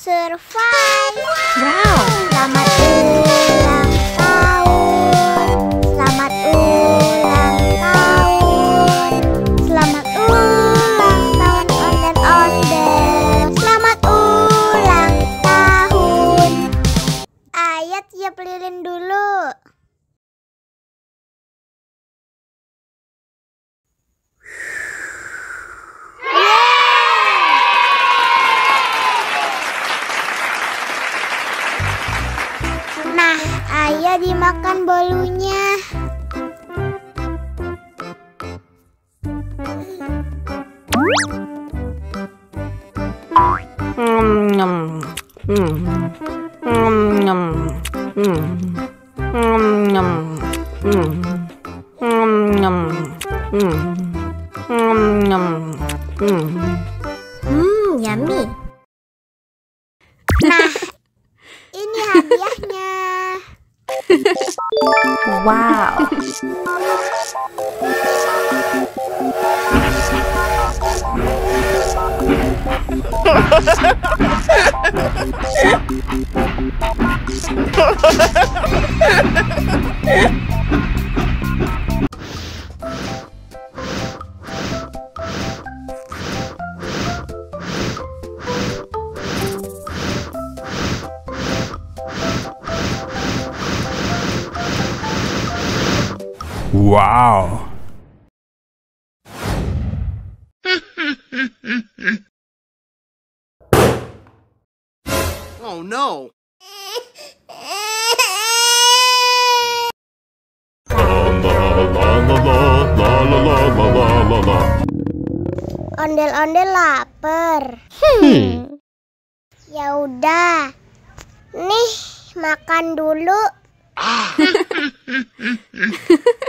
survive. Wow. Selamat ulang tahun. Selamat ulang tahun. Selamat ulang tahun ondel-ondel. Selamat ulang tahun. Ayat tiup lilin dulu. Nah, ayah dimakan bolunya. Yummy. Nah, ini hadiahnya. Wow. Wow. Oh no. Ondel-ondel lapar. Ya udah. Nih, makan dulu.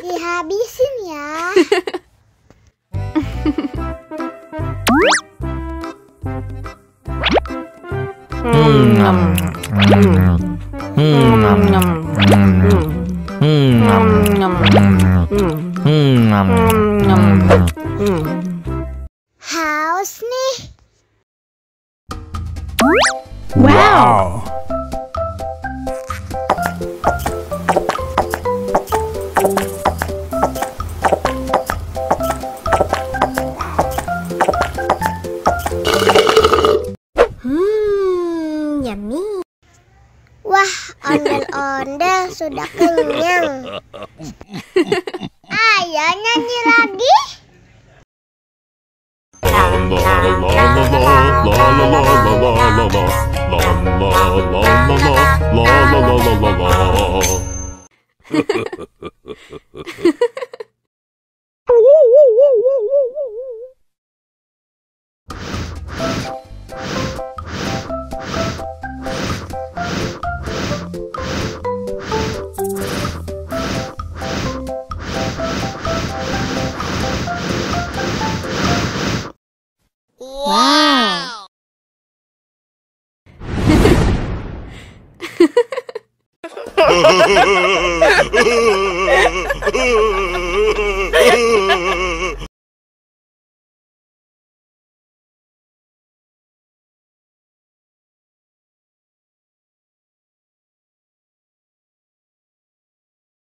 Dihabisin ya. Haus nih. Wow. Yummy. Wah, ondel-ondel sudah kenyang. Ayo nyanyi lagi. Wow.